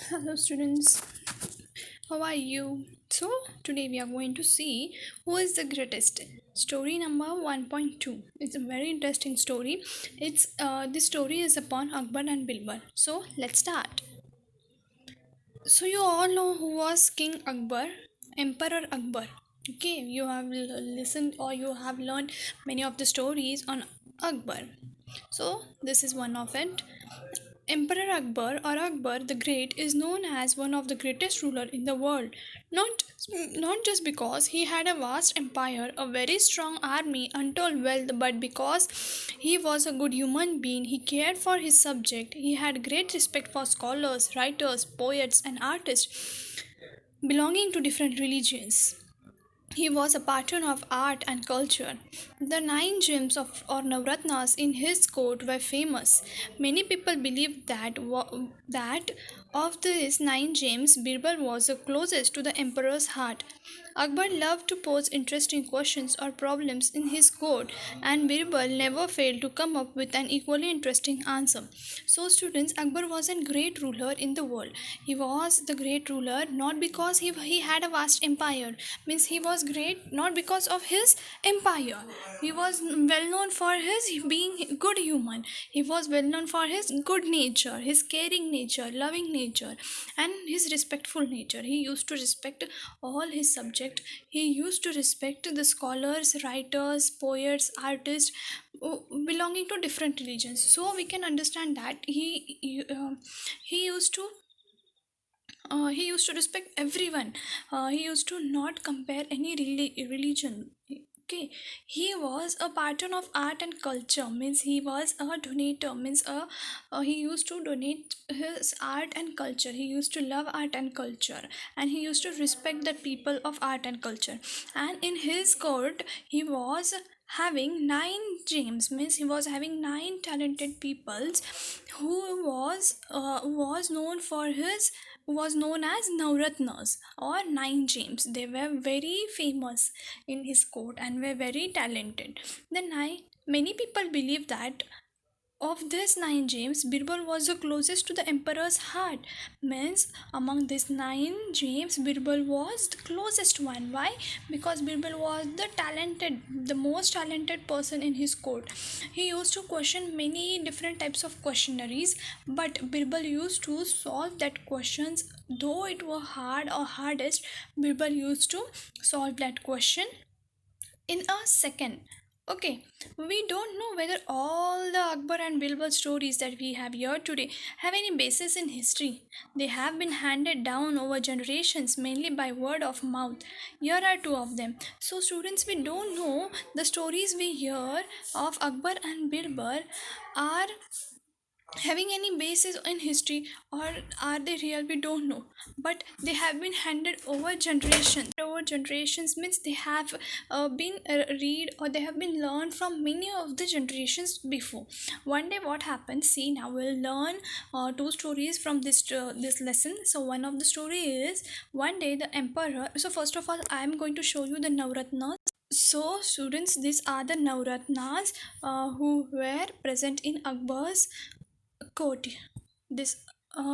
Hello, students. How are you? So, today we are going to see who is the greatest. Story number 1.2. It's a very interesting story. This story is upon Akbar and Bilbar. So, let's start. So, you all know who was King Akbar, Emperor Akbar. Okay, you have listened or you have learned many of the stories on Akbar. So, this is one of it. Emperor Akbar or Akbar the Great is known as one of the greatest ruler in the world, not not just because he had a vast empire, a very strong army, untold wealth, but because he was a good human being. He cared for his subject. He had great respect for scholars, writers, poets, and artists belonging to different religions. He was a patron of art and culture. The nine gems of or Navratnas in his court were famous. Many people believed that of these nine gems, Birbal was the closest to the emperor's heart. Akbar loved to pose interesting questions or problems in his court, and Birbal never failed to come up with an equally interesting answer. So, students, Akbar was a great ruler in the world. He was the great ruler not because he had a vast empire, means he was great not because of his empire. He was well known for his being good human. He was well known for his good nature, his caring nature, loving nature, and his respectful nature. He used to respect all his subject. He used to respect the scholars, writers, poets, artists belonging to different religions. So we can understand that he used to he used to respect everyone. He used to not compare any religion. Okay, he was a patron of art and culture. Means he was a donator. He used to donate his art and culture. He used to love art and culture, and he used to respect the people of art and culture. And in his court, he was having nine gems, means he was having nine talented peoples who was known for his was known as Navratnas or Nine Gems. They were very famous in his court and were very talented. Many people believe that of these nine James, Birbal was the closest to the emperor's heart. Means among these nine James, Birbal was the closest one. Why? Because Birbal was the most talented person in his court. He used to question many different types of questionnaires, but Birbal used to solve that questions. Though it were hard or hardest, Birbal used to solve that question in a second. Okay, we don't know whether all the Akbar and Bilbal stories that we have here today have any basis in history. They have been handed down over generations mainly by word of mouth. Here are two of them. So, students, we don't know the stories we hear of Akbar and Bilbal are having any basis in history or are they real, we don't know, but they have been handed over generations means they have been read or they have been learned from many of the generations before. One day what happened, see, now we'll learn two stories from this lesson. So one of the story is, one day the emperor, so first of all I am going to show you the Navratnas. So students, these are the Navratnas who were present in Akbar's court. This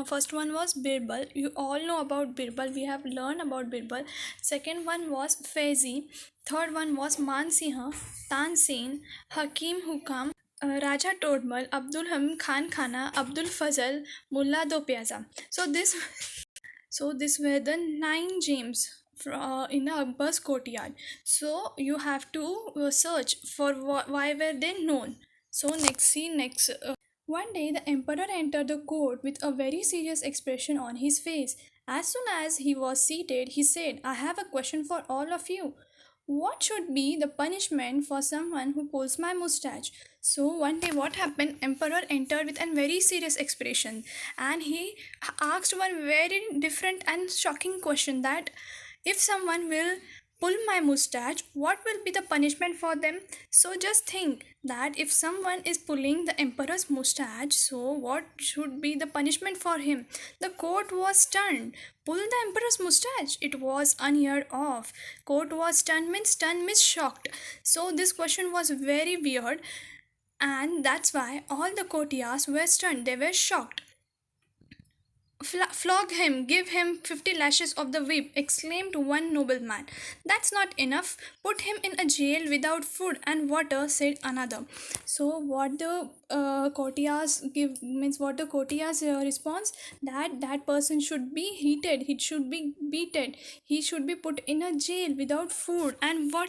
first one was Birbal. You all know about Birbal. We have learned about Birbal. Second one was Faizi. Third one was Mansiha, Tansen, Hakim Hukam, Raja Todmal, Abdul Hamid Khan Khana, Abdul Fazal, Mullah Do Piazza. So this were the nine James in Akbar's courtyard. So you have to search for why were they known. So next. One day, the emperor entered the court with a very serious expression on his face. As soon as he was seated, he said, I have a question for all of you. What should be the punishment for someone who pulls my mustache? So one day what happened? Emperor entered with a very serious expression and he asked one very different and shocking question, that if someone will pull my mustache, what will be the punishment for them? So just think that if someone is pulling the emperor's mustache, so what should be the punishment for him? The court was stunned. Pull the emperor's mustache, it was unheard of. Court was stunned means shocked. So this question was very weird, and that's why all the courtiers were stunned, they were shocked. Flog him, give him 50 lashes of the whip, exclaimed one nobleman. That's not enough. Put him in a jail without food and water, said another. So, what the courtiers give means what the courtiers response, that that person should be heated, he should be beaten, he should be put in a jail without food and water.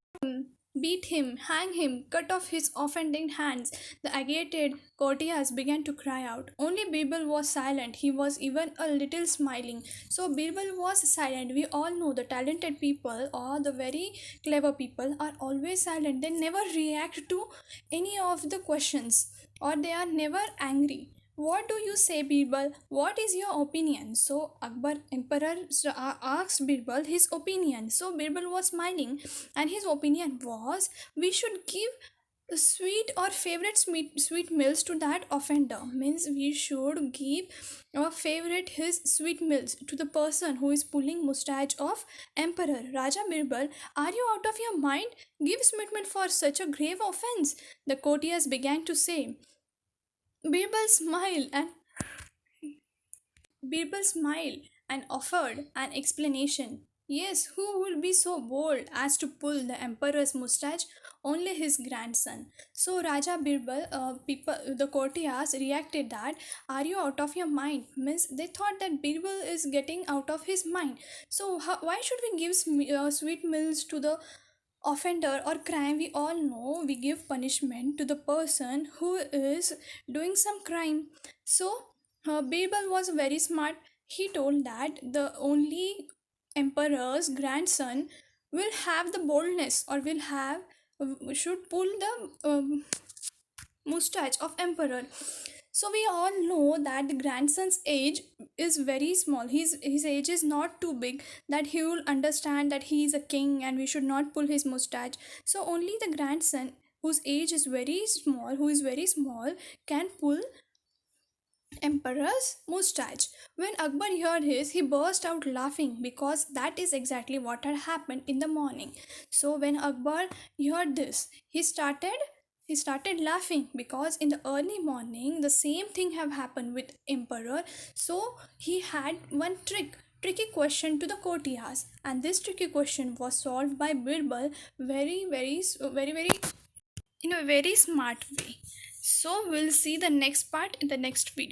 Beat him, hang him, cut off his offending hands. The agitated courtiers began to cry out. Only Birbal was silent. He was even a little smiling. So Birbal was silent. We all know the talented people or the very clever people are always silent. They never react to any of the questions, or they are never angry. What do you say, Birbal? What is your opinion? So Akbar Emperor asked Birbal his opinion. So Birbal was smiling, and his opinion was, we should give sweet or favorite sweet meals to that offender. Means we should give our favorite his sweet meals to the person who is pulling mustache of Emperor. Raja Birbal, are you out of your mind? Give sweet meal for such a grave offense, the courtiers began to say. Birbal smiled and Birbal smiled and offered an explanation. Yes, who would be so bold as to pull the emperor's mustache? Only his grandson. So Raja Birbal, the courtiers reacted that, are you out of your mind? Means they thought that Birbal is getting out of his mind. So why should we give sweet meals to the offender or crime? We all know we give punishment to the person who is doing some crime. So Birbal was very smart. He told that the only emperor's grandson will have the boldness, or will have should pull the mustache of emperor. So we all know that the grandson's age is very small. His age is not too big that he will understand that he is a king and we should not pull his mustache. So only the grandson whose age is very small, who is very small, can pull emperor's mustache. When Akbar heard his, he burst out laughing because that is exactly what had happened in the morning. So when Akbar heard this, he started laughing because in the early morning the same thing have happened with emperor. So he had one tricky question to the courtiers, and this tricky question was solved by Birbal very in a very smart way. So we'll see the next part in the next video.